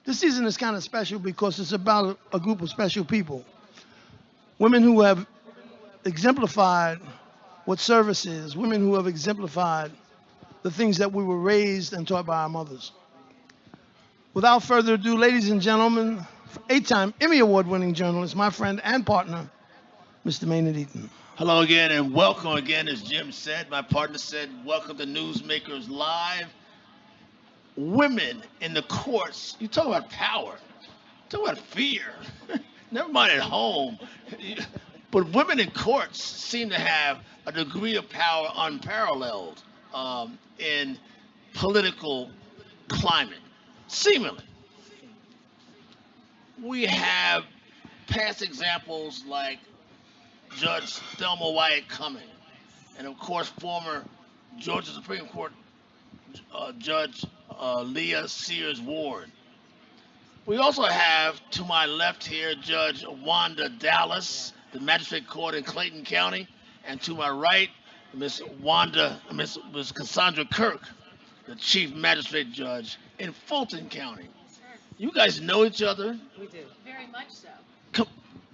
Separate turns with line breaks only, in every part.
This season is kind of special because it's about a group of special people. Women who have exemplified what service is, women who have exemplified the things that we were raised and taught by our mothers. Without further ado, ladies and gentlemen, 8-time Emmy Award winning journalist, my friend and partner, Mr. Maynard Eaton.
Hello again and welcome again, as Jim said. My partner said, welcome to Newsmakers Live. Women in the courts, you talk about power, talk about fear. Never mind at home. But women in courts seem to have a degree of power unparalleled in political climate, seemingly. We have past examples like Judge Thelma Wyatt Cumming, and of course former Georgia Supreme Court Judge Leah Sears Ward. We also have to my left here Judge Wanda Dallas, the Magistrate Court in Clayton County, and to my right Miss Cassandra Kirk, the Chief Magistrate Judge in Fulton County. You guys know each other.
We do.
Very much so.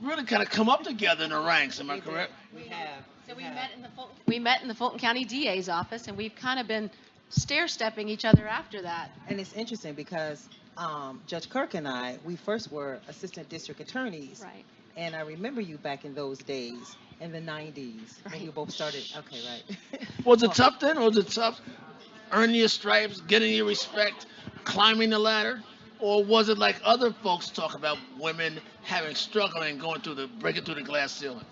Really kind of come up together in the ranks, am I correct?
We have.
So we met in the Fulton County DA's office, and we've kind of been stair-stepping each other after that.
And it's interesting because Judge Kirk and I, we first were assistant district attorneys.
Right.
And I remember you back in those days, in the 90s, when you both started. Okay, right.
Was it tough then? Was it tough earning your stripes, getting your respect, climbing the ladder? Or was it like other folks talk about women having struggling, breaking through the glass ceiling?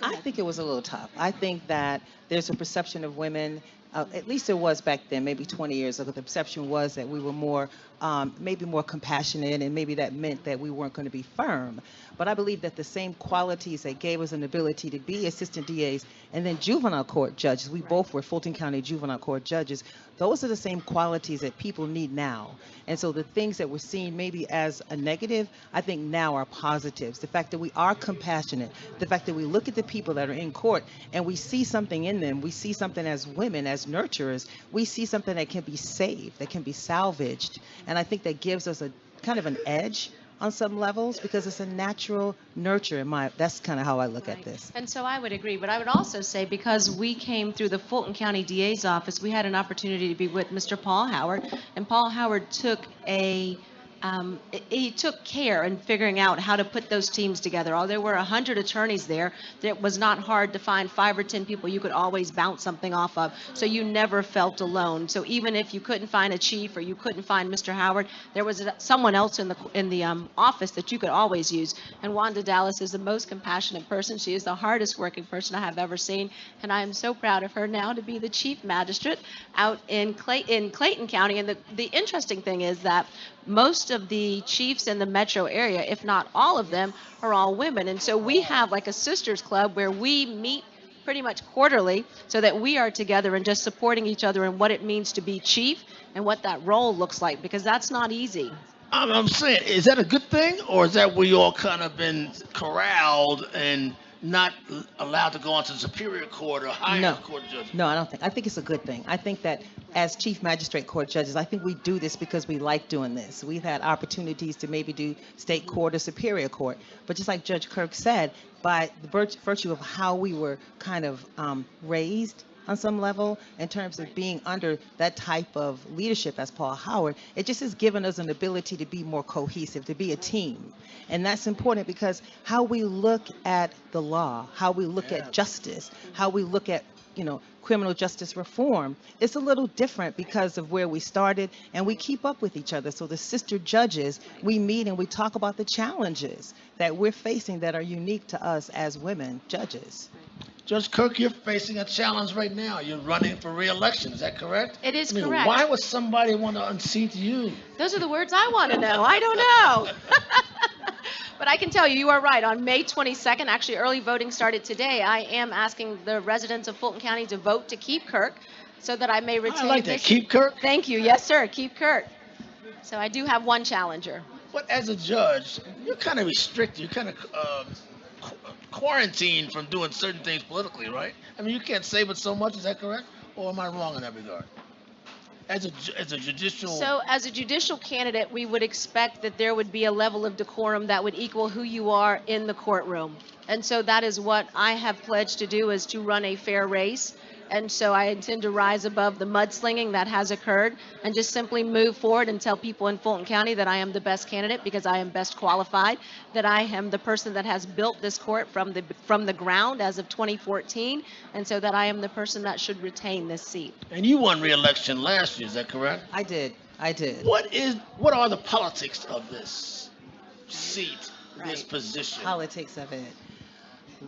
I think it was a little tough. I think that there's a perception of women, at least it was back then, maybe 20 years ago, the perception was that we were more, maybe more compassionate, and maybe that meant that we weren't going to be firm. But I believe that the same qualities that gave us an ability to be assistant DAs and then juvenile court judges, we both were Fulton County juvenile court judges, those are the same qualities that people need now. And so the things that we're seeing maybe as a negative, I think now are positives. The fact that we are compassionate, the fact that we look at the people that are in court and we see something in them, we see something as women, as nurturers, we see something that can be saved, that can be salvaged. And I think that gives us a kind of an edge on some levels because it's a natural nurture that's kind of how I look at this.
And so I would agree, but I would also say because we came through the Fulton County DA's office, we had an opportunity to be with Mr. Paul Howard, and Paul Howard took he took care in figuring out how to put those teams together. There were 100 attorneys there. It was not hard to find 5 or 10 people you could always bounce something off of, so you never felt alone. So even if you couldn't find a chief or you couldn't find Mr. Howard, there was someone else in the office that you could always use. And Wanda Dallas is the most compassionate person. She is the hardest working person I have ever seen, and I am so proud of her now to be the chief magistrate out in Clayton County. And the interesting thing is that most of the chiefs in the metro area, if not all of them, are all women. And so we have like a sisters club where we meet pretty much quarterly so that we are together and just supporting each other in what it means to be chief and what that role looks like, because that's not easy.
I'm saying, is that a good thing, or is that we all kind of been corralled and not allowed to go on to the Superior Court or higher court judges?
No, I don't think. I think it's a good thing. I think that as Chief Magistrate Court judges, I think we do this because we like doing this. We've had opportunities to maybe do state court or Superior Court. But just like Judge Kirk said, by the virtue of how we were kind of raised on some level in terms of being under that type of leadership as Paul Howard, it just has given us an ability to be more cohesive, to be a team. And that's important because how we look at the law, how we look at justice, how we look at, criminal justice reform, it's a little different because of where we started, and we keep up with each other. So the sister judges, we meet and we talk about the challenges that we're facing that are unique to us as women judges.
Judge Kirk, you're facing a challenge right now. You're running for re-election. Is that correct?
It is correct.
Why would somebody want to unseat you?
Those are the words I want to know. I don't know. But I can tell you, you are right. On May 22nd, actually early voting started today, I am asking the residents of Fulton County to vote to keep Kirk so that I may retain
I like that. Keep Kirk?
Thank you. Yes, sir. Keep Kirk. So I do have one challenger.
But as a judge, you're kind of restricted. You're kind of quarantined from doing certain things politically, right? I mean, you can't say but so much. Is that correct? Or am I wrong in that regard? as a judicial.
So, as a judicial candidate, we would expect that there would be a level of decorum that would equal who you are in the courtroom. And so that is what I have pledged to do, is to run a fair race. And so I intend to rise above the mudslinging that has occurred and just simply move forward and tell people in Fulton County that I am the best candidate because I am best qualified, that I am the person that has built this court from the ground as of 2014, and so that I am the person that should retain this seat.
And you won re-election last year, is that correct?
I did.
What are the politics of this seat, this
Right.
position?
Politics of it.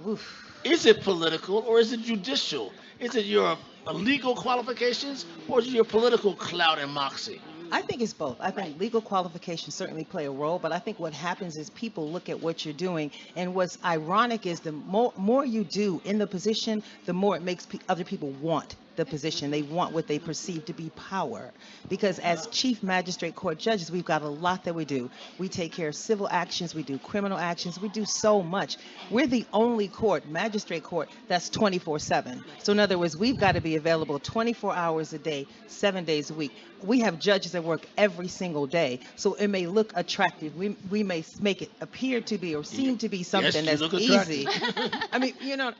Oof.
Is it political or is it judicial? Is it your legal qualifications or is it your political clout and moxie?
I think it's both. I think legal qualifications certainly play a role, but I think what happens is people look at what you're doing, and what's ironic is the more you do in the position, the more it makes other people want the position. They want what they perceive to be power. Because as chief magistrate court judges, we've got a lot that we do. We take care of civil actions, we do criminal actions, we do so much. We're the only court, magistrate court, that's 24/7. So in other words, we've got to be available 24 hours a day, 7 days a week. We have judges that work every single day, so it may look attractive. We may make it appear to be or seem to be something
Yes,
that's
you look
easy.
attractive.
I mean,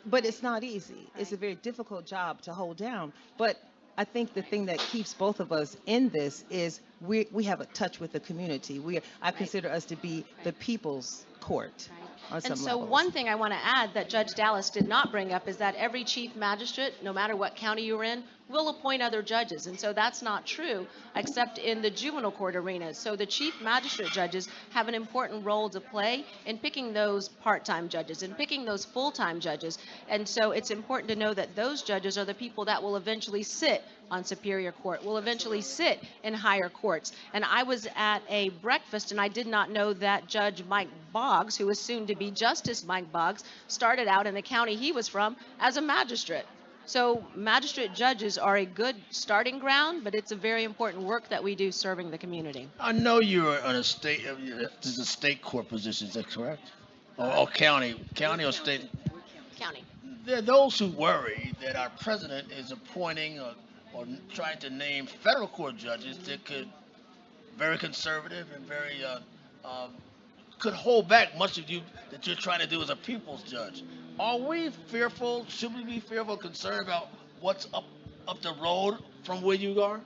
but it's not easy. It's a very difficult job to hold down. But I think the thing that keeps both of us in this is we have a touch with the community. I consider us to be the people's court on some
And so
levels.
one thing I want to add that Judge Dallas did not bring up is that every chief magistrate, no matter what county you're in, will appoint other judges. And so that's not true, except in the juvenile court arena. So the chief magistrate judges have an important role to play in picking those part-time judges and picking those full-time judges. And so it's important to know that those judges are the people that will eventually sit on Superior Court, will eventually sit in higher courts. And I was at a breakfast, and I did not know that Judge Mike Boggs, who is soon to be Justice Mike Boggs, started out in the county he was from as a magistrate. So magistrate judges are a good starting ground, but it's a very important work that we do serving the community.
I know you're on a state, this is a state court position, is that correct? Or county or state?
County.
There are those who worry that our president is appointing or trying to name federal court judges that could, very conservative and very, could hold back much of you that you're trying to do as a people's judge. Are we fearful, should we be fearful, concerned about what's up the road from where you are?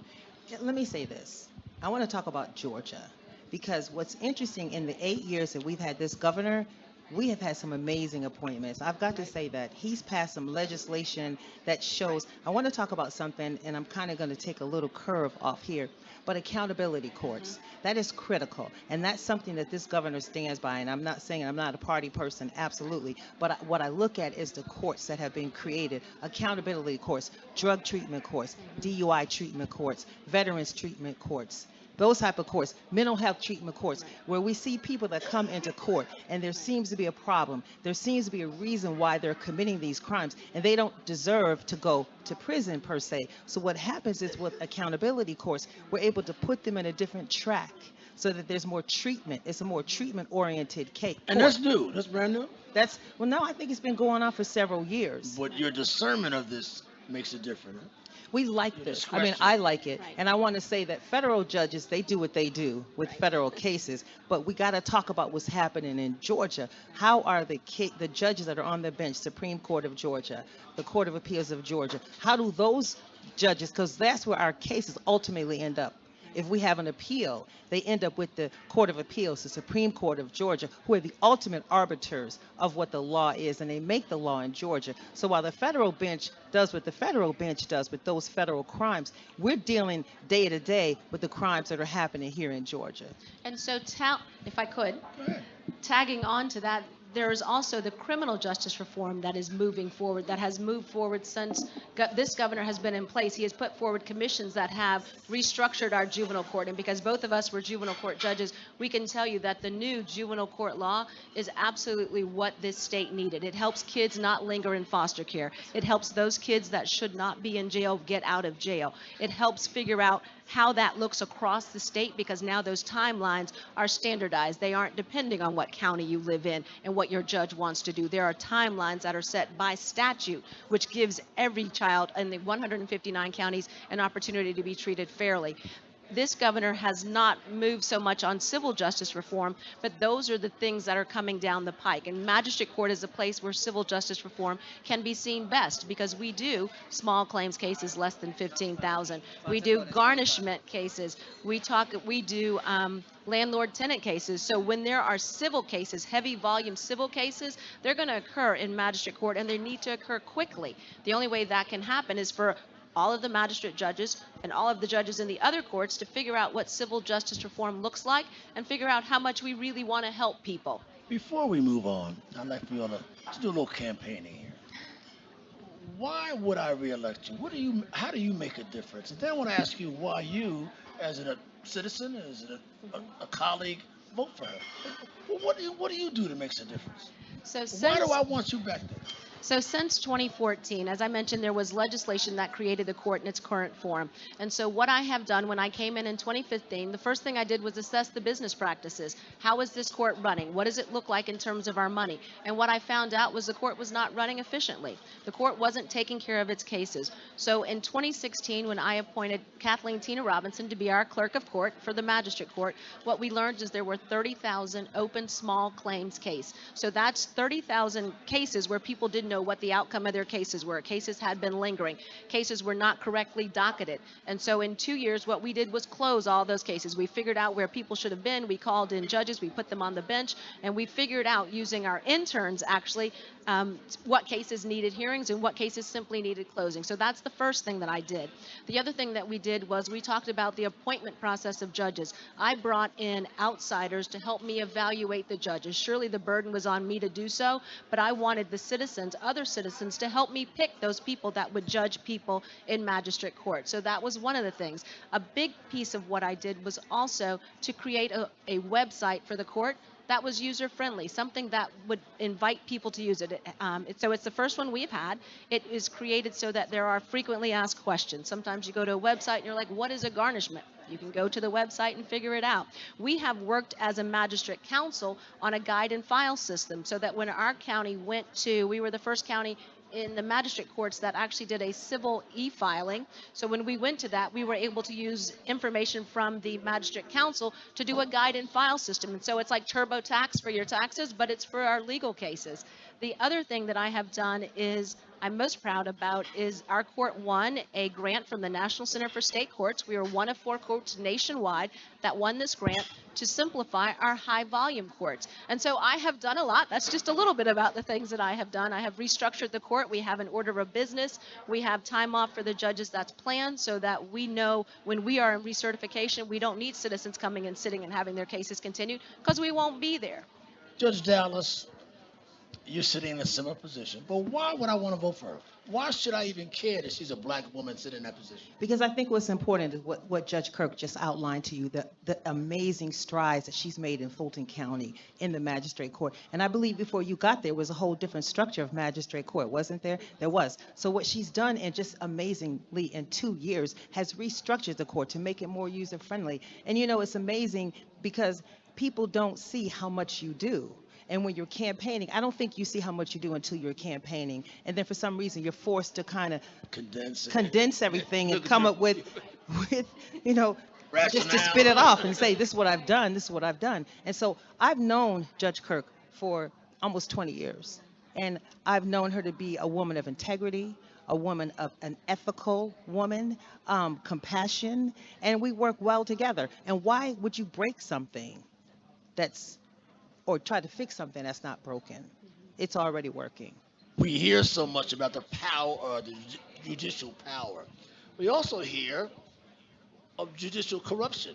Let me say this. I want to talk about Georgia, because what's interesting, in the 8 years that we've had this governor, we have had some amazing appointments. I've got to say that he's passed some legislation that shows. I want to talk about something, and I'm kind of going to take a little curve off here, but accountability courts. That is critical, and that's something that this governor stands by. And I'm not saying I'm not a party person, absolutely, but what I look at is the courts that have been created: accountability courts, drug treatment courts, DUI treatment courts, veterans treatment courts. Those type of courts, mental health treatment courts, where we see people that come into court and there seems to be a problem. There seems to be a reason why they're committing these crimes, and they don't deserve to go to prison per se. So what happens is, with accountability courts, we're able to put them in a different track so that there's more treatment. It's a more treatment-oriented case.
And that's new, that's brand new?
Well, no, I think it's been going on for several years.
But your discernment of this makes it different, huh?
We like this. I mean, I like it. And I want to say that federal judges, they do what they do with federal cases, but we got to talk about what's happening in Georgia. How are the judges that are on the bench, Supreme Court of Georgia, the Court of Appeals of Georgia, how do those judges, because that's where our cases ultimately end up. If we have an appeal, they end up with the Court of Appeals, the Supreme Court of Georgia, who are the ultimate arbiters of what the law is, and they make the law in Georgia. So while the federal bench does what the federal bench does with those federal crimes, we're dealing day to day with the crimes that are happening here in Georgia.
And so, if I could, tagging on to that, there is also the criminal justice reform that is moving forward, that has moved forward since this governor has been in place. He has put forward commissions that have restructured our juvenile court. And because both of us were juvenile court judges, we can tell you that the new juvenile court law is absolutely what this state needed. It helps kids not linger in foster care. It helps those kids that should not be in jail get out of jail. It helps figure out how that looks across the state, because now those timelines are standardized. They aren't depending on what county you live in and what your judge wants to do. There are timelines that are set by statute, which gives every child in the 159 counties an opportunity to be treated fairly. This governor has not moved so much on civil justice reform, but those are the things that are coming down the pike. And magistrate court is a place where civil justice reform can be seen best, because we do small claims cases less than 15,000. We do garnishment cases. We do landlord-tenant cases. So when there are civil cases, heavy volume civil cases, they're going to occur in magistrate court, and they need to occur quickly. The only way that can happen is for all of the magistrate judges and all of the judges in the other courts to figure out what civil justice reform looks like and figure out how much we really want to help people.
Before we move on, I'd like for you all to do a little campaigning here. Why would I reelect you? How do you make a difference? And then I want to ask you why you, as a citizen, as a colleague, vote for her. Well, what do you do that makes a difference? Why do I want you back there?
So since 2014, as I mentioned, there was legislation that created the court in its current form. And so what I have done when I came in 2015, the first thing I did was assess the business practices. How is this court running? What does it look like in terms of our money? And what I found out was the court was not running efficiently. The court wasn't taking care of its cases. So in 2016, when I appointed Kathleen Tina Robinson to be our clerk of court for the magistrate court, what we learned is there were 30,000 open small claims case. So that's 30,000 cases where people didn't know what the outcome of their cases were. Cases had been lingering. Cases were not correctly docketed. And so in 2 years, what we did was close all those cases. We figured out where people should have been. We called in judges. We put them on the bench. And we figured out, using our interns actually, what cases needed hearings and what cases simply needed closing. So that's the first thing that I did. The other thing that we did was we talked about the appointment process of judges. I brought in outsiders to help me evaluate the judges. Surely the burden was on me to do so, but I wanted the citizens, other citizens, to help me pick those people that would judge people in magistrate court. So that was one of the things. A big piece of what I did was also to create a website for the court that was user-friendly, something that would invite people to use it. So it's the first one we've had. It is created so that there are frequently asked questions. Sometimes you go to a website and you're like, what is a garnishment? You can go to the website and figure it out. We have worked as a magistrate council on a guide and file system so that when our county we were the first county in the magistrate courts that actually did a civil e-filing. So when we went to that, we were able to use information from the magistrate council to do a guide and file system. And so it's like TurboTax for your taxes, but it's for our legal cases. The other thing that I have done is I'm most proud about is our court won a grant from the National Center for State Courts. We were one of 4 courts nationwide that won this grant to simplify our high volume courts. And so I have done a lot. That's just a little bit about the things that I have done. I have restructured the court. We have an order of business. We have time off for the judges that's planned so that we know when we are in recertification, we don't need citizens coming and sitting and having their cases continued because we won't be there.
Judge Dallas, you're sitting in a similar position, but why would I want to vote for her? Why should I even care that she's a black woman sitting in that position?
Because I think what's important is what Judge Kirk just outlined to you, the amazing strides that she's made in Fulton County in the magistrate court. And I believe before you got there was a whole different structure of magistrate court, wasn't there? There was. So what she's done, and just amazingly in 2 years, has restructured the court to make it more user-friendly. And you know, it's amazing because people don't see how much you do. And when you're campaigning, I don't think you see how much you do until you're campaigning. And then for some reason, you're forced to kind of condense everything and come up with you know, just to spit it off and say, this is what I've done, this is what I've done. And so I've known Judge Kirk for almost 20 years. And I've known her to be a woman of integrity, a woman of an ethical woman, compassion, and we work well together. And why would you break something or try to fix something that's not broken? It's already working.
We hear so much about the power, the judicial power. We also hear of judicial corruption.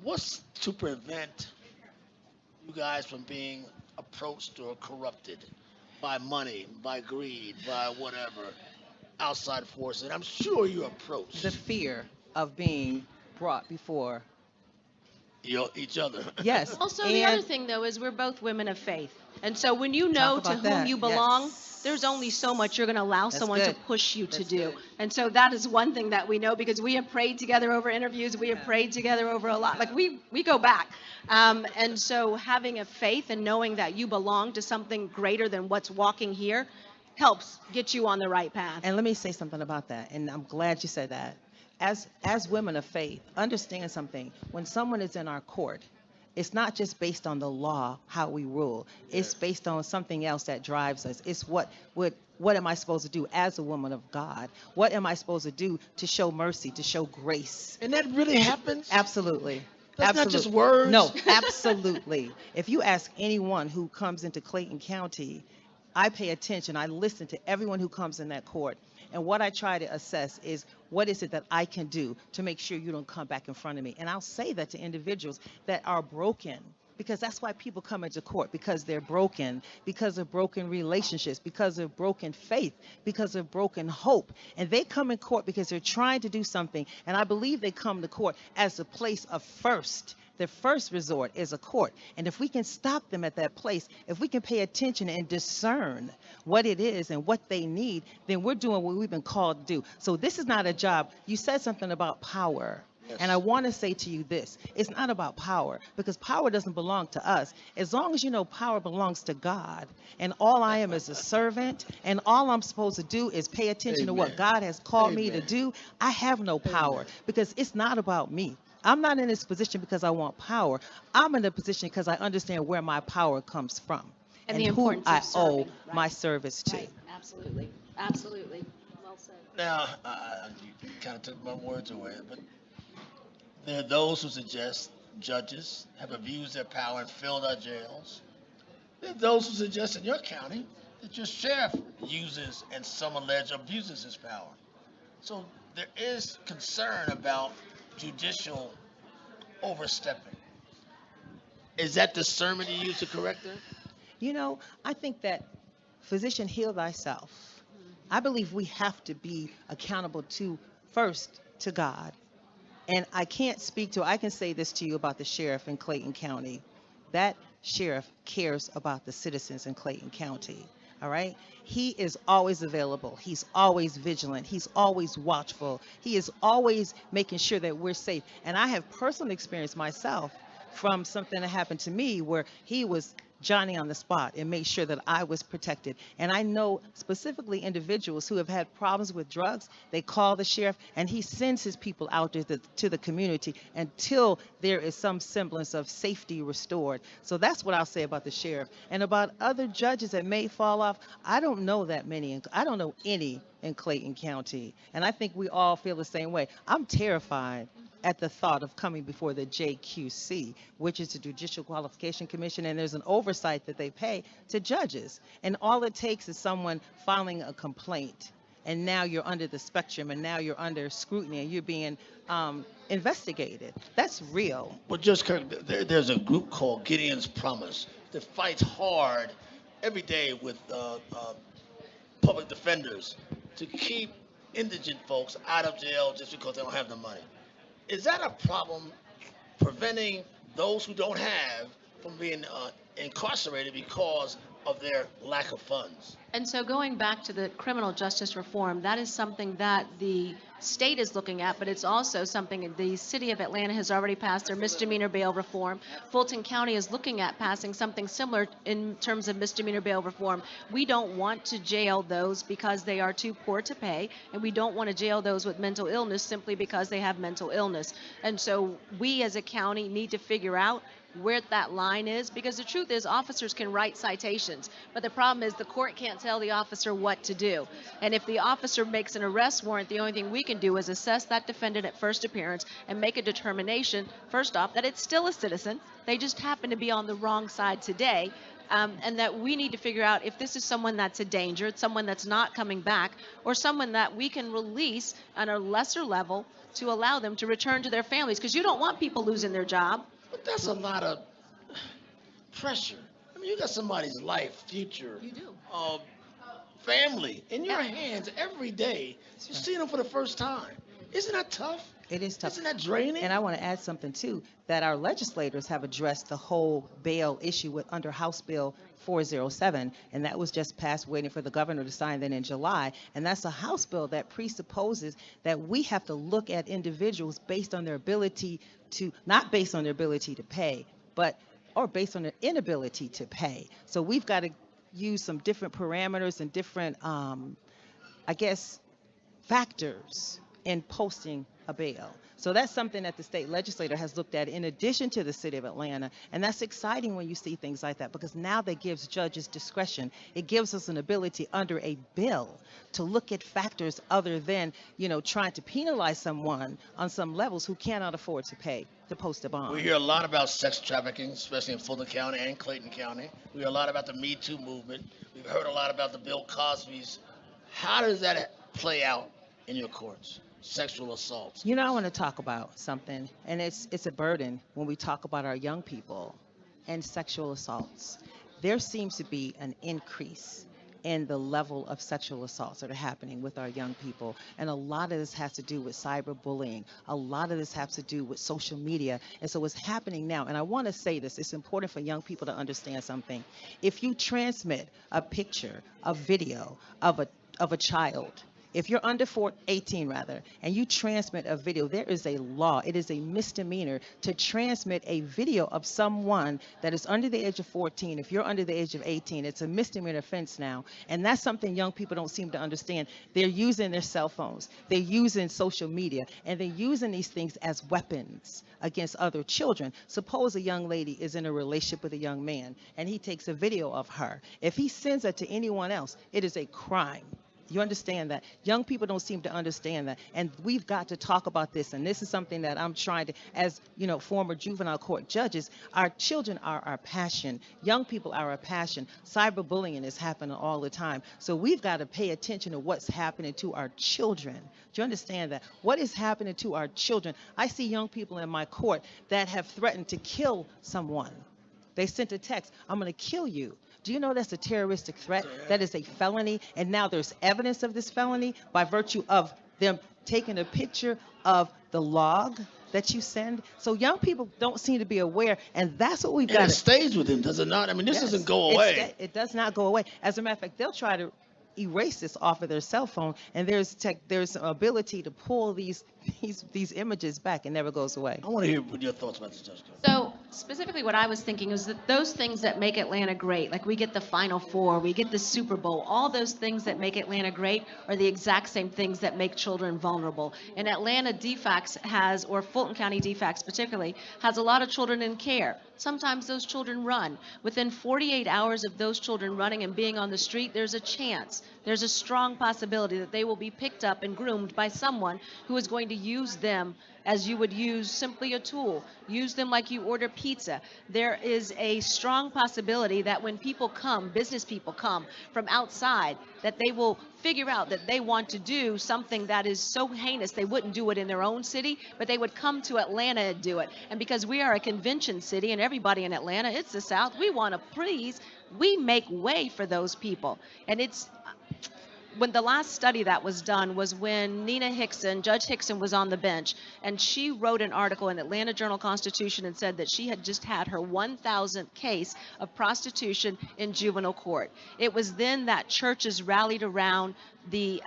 What's to prevent you guys from being approached or corrupted by money, by greed, by whatever outside forces? And I'm sure you're approached.
The fear of being brought before
each other.
Yes.
Also, the other thing, though, is we're both women of faith. And so when you know to whom you belong, there's only so much you're going to allow
That's
someone to
good.
push you to
That's
do.
good.
And so that is one thing that we know because we have prayed together over interviews. We have prayed together over a lot. Like we go back. And so having a faith and knowing that you belong to something greater than what's walking here helps get you on the right path.
And let me say something about that, and I'm glad you said that. As women of faith, understand something. When someone is in our court, it's not just based on the law, how we rule. It's based on something else that drives us. It's what am I supposed to do as a woman of God? What am I supposed to do to show mercy, to show grace?
And that really happens?
Absolutely.
That's not
Absolutely.
just words?
No, absolutely. If you ask anyone who comes into Clayton County, I pay attention. I listen to everyone who comes in that court. And what I try to assess is what is it that I can do to make sure you don't come back in front of me. And I'll say that to individuals that are broken, because that's why people come into court, because they're broken, because of broken relationships, because of broken faith, because of broken hope. And they come in court because they're trying to do something. And I believe they come to court as a place of first. Their first resort is a court. And if we can stop them at that place, if we can pay attention and discern what it is and what they need, then we're doing what we've been called to do. So this is not a job. You said something about power.
Yes.
And I want to say to you this, it's not about power, because power doesn't belong to us. As long as you know power belongs to God, and all I am is a servant, and all I'm supposed to do is pay attention to what
Amen.
God has called me to
Amen.
do, I have no power, because it's not about me. I'm not in this position because I want power. I'm in a position because I understand where my power comes from
And the
who
importance of
I owe
serving, right.
my service to.
Right. Absolutely. Absolutely. Well said.
Now, you kind of took my words away, but there are those who suggest judges have abused their power and filled our jails. There are those who suggest in your county that your sheriff uses and some allege abuses his power. So there is concern about judicial overstepping. Is that discernment you use to correct that?
You know, I think that physician, heal thyself. I believe we have to be accountable first to God. And I can say this to you about the sheriff in Clayton County. That sheriff cares about the citizens in Clayton County. All right? He is always available. He's always vigilant. He's always watchful. He is always making sure that we're safe. And I have personal experience myself from something that happened to me where he was Johnny on the spot and made sure that I was protected. And I know specifically individuals who have had problems with drugs. They call the sheriff and he sends his people out to the community until there is some semblance of safety restored. So that's what I'll say about the sheriff. And about other judges that may fall off, I don't know that many. I don't know any in Clayton County. And I think we all feel the same way. I'm terrified at the thought of coming before the JQC, which is the Judicial Qualification Commission, and there's an oversight that they pay to judges. And all it takes is someone filing a complaint, and now you're under the spectrum, and now you're under scrutiny, and you're being investigated. That's real.
Well, Judge Kirk, there's a group called Gideon's Promise that fights hard every day with public defenders to keep indigent folks out of jail just because they don't have the money. Is that a problem preventing those who don't have from being incarcerated because of their lack of funds?
And so going back to the criminal justice reform, that is something that the state is looking at, but it's also something the city of Atlanta has already passed their misdemeanor bail reform. Fulton County is looking at passing something similar in terms of misdemeanor bail reform. We don't want to jail those because they are too poor to pay, and we don't want to jail those with mental illness simply because they have mental illness. And so we as a county need to figure out where that line is, because the truth is officers can write citations, but the problem is the court can't tell the officer what to do. And if the officer makes an arrest warrant, the only thing we can do is assess that defendant at first appearance and make a determination, first off, that it's still a citizen. They just happen to be on the wrong side today. And that we need to figure out if this is someone that's a danger, someone that's not coming back, or someone that we can release on a lesser level to allow them to return to their families, because you don't want people losing their job.
But that's a lot of pressure. I mean, you got somebody's life, future,
You do.
family in your hands every day. You see them for the first time. Isn't that tough?
It is tough.
Isn't that draining?
And I want to add something too, that our legislators have addressed the whole bail issue under House Bill 407, and that was just passed, waiting for the governor to sign that in July. And that's a House bill that presupposes that we have to look at individuals based on their ability to, not based on their ability to pay, but or based on their inability to pay. So we've got to use some different parameters and different, I guess, factors in posting a bail. So that's something that the state legislature has looked at in addition to the city of Atlanta. And that's exciting when you see things like that, because now that gives judges discretion. It gives us an ability under a bill to look at factors other than, trying to penalize someone on some levels who cannot afford to pay to post a bond.
We hear a lot about sex trafficking, especially in Fulton County and Clayton County. We hear a lot about the Me Too movement. We've heard a lot about the Bill Cosby's. How does that play out in your courts? Sexual assaults.
I want to talk about something, and it's a burden when we talk about our young people and sexual assaults. There seems to be an increase in the level of sexual assaults that are happening with our young people. And a lot of this has to do with cyberbullying. A lot of this has to do with social media. And so what's happening now, and I want to say this, it's important for young people to understand something. If you transmit a picture, a video of a child, if you're under 18 rather, and you transmit a video, there is a law. It is a misdemeanor to transmit a video of someone that is under the age of 14. If you're under the age of 18, it's a misdemeanor offense now. And that's something young people don't seem to understand. They're using their cell phones. They're using social media. And they're using these things as weapons against other children. Suppose a young lady is in a relationship with a young man, and he takes a video of her. If he sends it to anyone else, it is a crime. You understand that? Young people don't seem to understand that. And we've got to talk about this. And this is something that I'm trying to, as former juvenile court judges, our children are our passion. Young people are our passion. Cyberbullying is happening all the time. So we've got to pay attention to what's happening to our children. Do you understand that? What is happening to our children? I see young people in my court that have threatened to kill someone. They sent a text, "I'm going to kill you." Do you know that's a terroristic threat? That is a felony. And now there's evidence of this felony by virtue of them taking a picture of the log that you send. So young people don't seem to be aware, and that's what we've got.
And it stays with them, does it not? I mean, this doesn't go away.
It does not go away. As a matter of fact, they'll try to erase this off of their cell phone, and there's an ability to pull these images back. It never goes away.
I want to hear what your thoughts about this, Judge.
So specifically what I was thinking is that those things that make Atlanta great, like we get the Final Four, we get the Super Bowl, all those things that make Atlanta great are the exact same things that make children vulnerable. And Atlanta DFACS has, or Fulton County DFACS particularly, has a lot of children in care. Sometimes those children run. Within 48 hours of those children running and being on the street, there's a chance, there's a strong possibility that they will be picked up and groomed by someone who is going to use them as you would use simply a tool. Use them like you order pizza. There is a strong possibility that when people come, business people come from outside, that they will figure out that they want to do something that is so heinous they wouldn't do it in their own city, but they would come to Atlanta and do it. And because we are a convention city and everybody in Atlanta, it's the South, we want to please, we make way for those people. And it's, when the last study that was done was when Nina Hickson, Judge Hickson, was on the bench, and she wrote an article in Atlanta Journal-Constitution and said that she had just had her 1,000th case of prostitution in juvenile court. It was then that churches rallied around the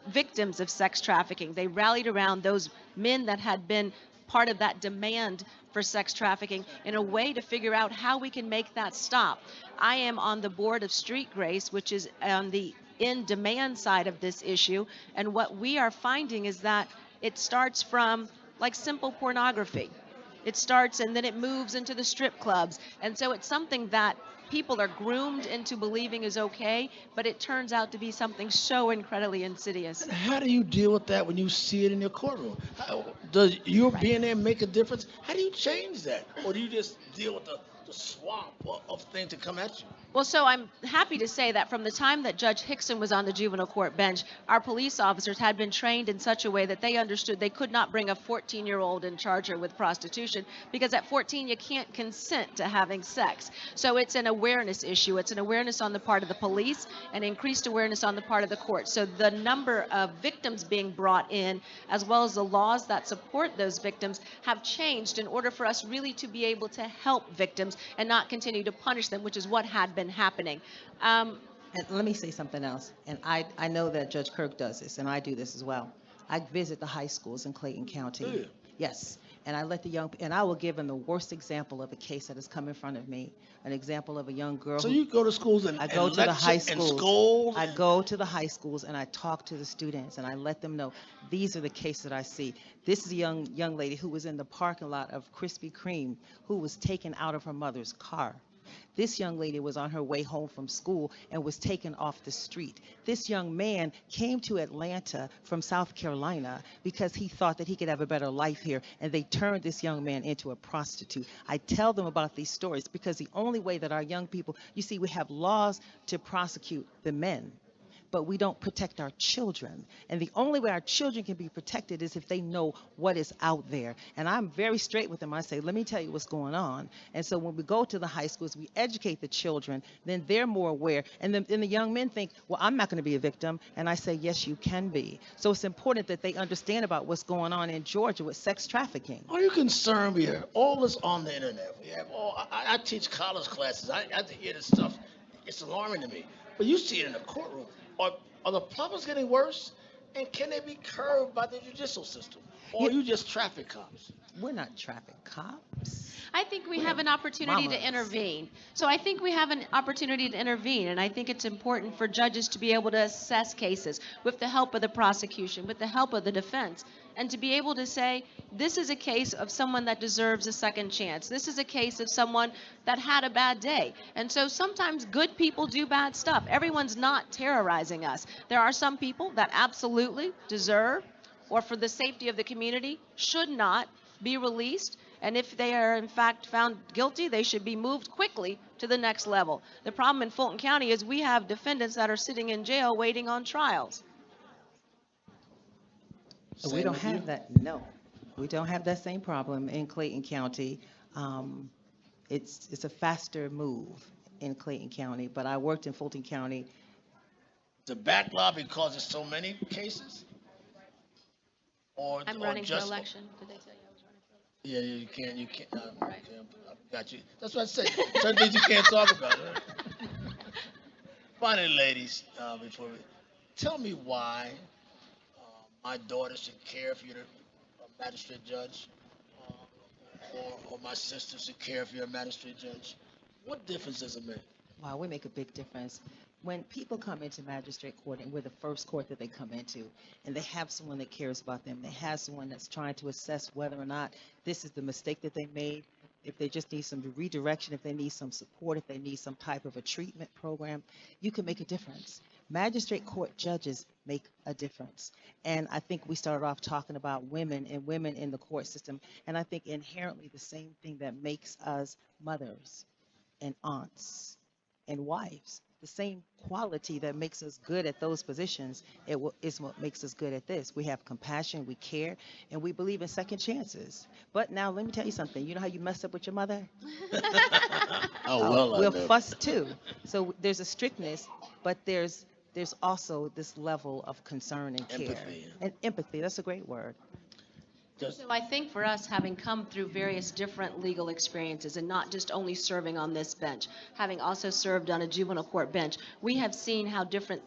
victims of sex trafficking. They rallied around those men that had been part of that demand for sex trafficking in a way to figure out how we can make that stop. I am on the board of Street Grace, which is on the in-demand side of this issue, and what we are finding is that it starts from like simple pornography. It starts and then it moves into the strip clubs, and so it's something that people are groomed into believing is okay, but it turns out to be something so incredibly insidious.
And how do you deal with that when you see it in your courtroom? Does your being there make a difference? How do you change that? Or do you just deal with the swamp of things that come at you?
Well, so I'm happy to say that from the time that Judge Hickson was on the juvenile court bench, our police officers had been trained in such a way that they understood they could not bring a 14-year-old and charge her with prostitution, because at 14 you can't consent to having sex. So it's in a awareness issue. It's an awareness on the part of the police and increased awareness on the part of the court. So the number of victims being brought in, as well as the laws that support those victims, have changed in order for us really to be able to help victims and not continue to punish them, which is what had been happening.
And let me say something else. And I know that Judge Kirk does this, and I do this as well. I visit the high schools in Clayton County.
Do you?
Yes. And I let and I will give them the worst example of a case that has come in front of me. An example of a young girl.
So you go to schools and
I go to the high schools.
Scold
I go to the high schools and I talk to the students and I let them know these are the cases that I see. This is a young lady who was in the parking lot of Krispy Kreme who was taken out of her mother's car. This young lady was on her way home from school and was taken off the street. This young man came to Atlanta from South Carolina because he thought that he could have a better life here, and they turned this young man into a prostitute. I tell them about these stories because the only way that our young people, you see, we have laws to prosecute the men, but we don't protect our children. And the only way our children can be protected is if they know what is out there. And I'm very straight with them. I say, let me tell you what's going on. And so when we go to the high schools, we educate the children, then they're more aware. And then the young men think, well, I'm not going to be a victim. And I say, yes, you can be. So it's important that they understand about what's going on in Georgia with sex trafficking.
Are you concerned? We have all this on the internet. We have all. I teach college classes. I hear this stuff. It's alarming to me. But you see it in the courtroom. Are the problems getting worse? And can they be curbed by the judicial system? Or are you just traffic cops?
We're not traffic cops.
I think we have an opportunity to intervene. So I think we have an opportunity to intervene, and I think it's important for judges to be able to assess cases with the help of the prosecution, with the help of the defense, and to be able to say, this is a case of someone that deserves a second chance. This is a case of someone that had a bad day. And so sometimes good people do bad stuff. Everyone's not terrorizing us. There are some people that absolutely deserve, or for the safety of the community, should not be released. And if they are in fact found guilty, they should be moved quickly to the next level. The problem in Fulton County is we have defendants that are sitting in jail waiting on trials.
We don't have that. No, we don't have that same problem in Clayton County. It's a faster move in Clayton County, but I worked in Fulton County.
The backlog because there's so many cases?
I'm running for election. Did they tell you I was running for election?
Yeah, you can't. Right. I got you. That's what I said. Certain things you can't talk about. Right? Finally, ladies, tell me why my daughter should care if you're a magistrate judge, or my sister should care if you're a magistrate judge. What difference does it make?
Wow, we make a big difference. When people come into magistrate court, and we're the first court that they come into, and they have someone that cares about them, they have someone that's trying to assess whether or not this is the mistake that they made, if they just need some redirection, if they need some support, if they need some type of a treatment program, you can make a difference. Magistrate court judges make a difference. And I think we started off talking about women and women in the court system, and I think inherently the same thing that makes us mothers and aunts and wives, the same quality that makes us good at those positions is what makes us good at this. We have compassion, we care, and we believe in second chances. But now let me tell you something. You know how you messed up with your mother? We'll fuss too. So there's a strictness, but there's also this level of concern and care.
Empathy.
And empathy, that's a great word.
So I think for us, having come through various different legal experiences and not just only serving on this bench, having also served on a juvenile court bench, we have seen how different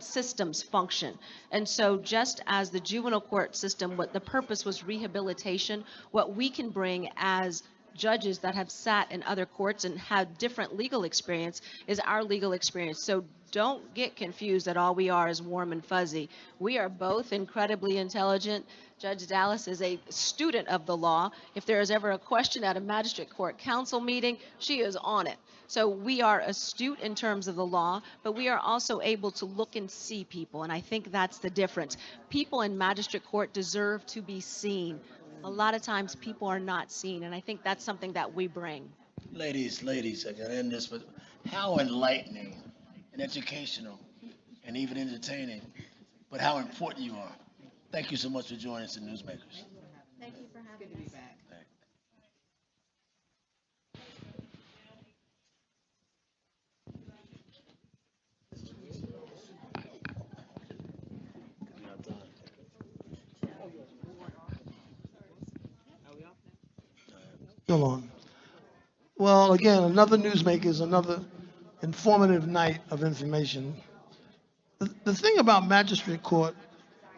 systems function. And so just as the juvenile court system, what the purpose was rehabilitation, what we can bring as judges that have sat in other courts and had different legal experience is our legal experience. So don't get confused that all we are is warm and fuzzy. We are both incredibly intelligent. Judge Dallas is a student of the law. If there is ever a question at a magistrate court council meeting, she is on it. So we are astute in terms of the law, but we are also able to look and see people, and I think that's the difference. People in magistrate court deserve to be seen. A lot of times people are not seen, and I think that's something that we bring.
Ladies, I gotta end this, but how enlightening and educational and even entertaining, but how important you are. Thank you so much for joining us in Newsmakers.
Thank you for having us.
Go on. Well, again, another Newsmakers, another informative night of information. The thing about magistrate court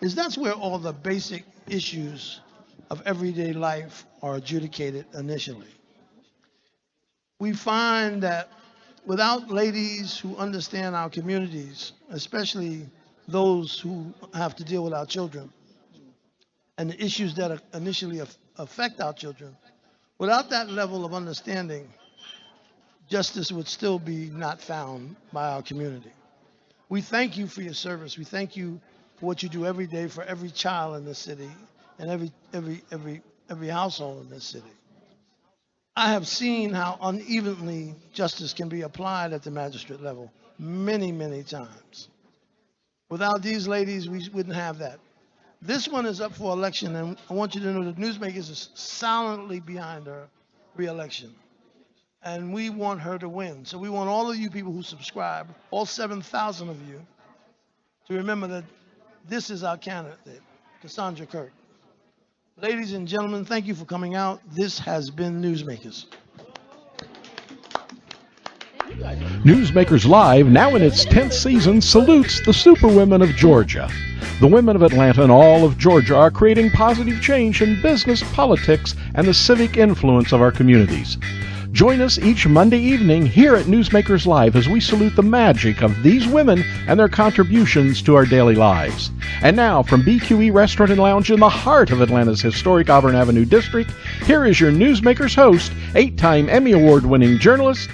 is that's where all the basic issues of everyday life are adjudicated initially. We find that without ladies who understand our communities, especially those who have to deal with our children and the issues that initially affect our children, without that level of understanding, justice would still be not found by our community. We thank you for your service. We thank you for what you do every day for every child in this city and every household in this city. I have seen how unevenly justice can be applied at the magistrate level many, many times. Without these ladies, we wouldn't have that. This one is up for election, and I want you to know that Newsmakers is silently behind her re-election. And we want her to win. So we want all of you people who subscribe, all 7,000 of you, to remember that this is our candidate, Cassandra Kirk. Ladies and gentlemen, thank you for coming out. This has been Newsmakers.
Newsmakers Live, now in its 10th season, salutes the Superwomen of Georgia. The women of Atlanta and all of Georgia are creating positive change in business, politics, and the civic influence of our communities. Join us each Monday evening here at Newsmakers Live as we salute the magic of these women and their contributions to our daily lives. And now, from BQE Restaurant and Lounge in the heart of Atlanta's historic Auburn Avenue district, here is your Newsmakers host, 8-time Emmy Award-winning journalist,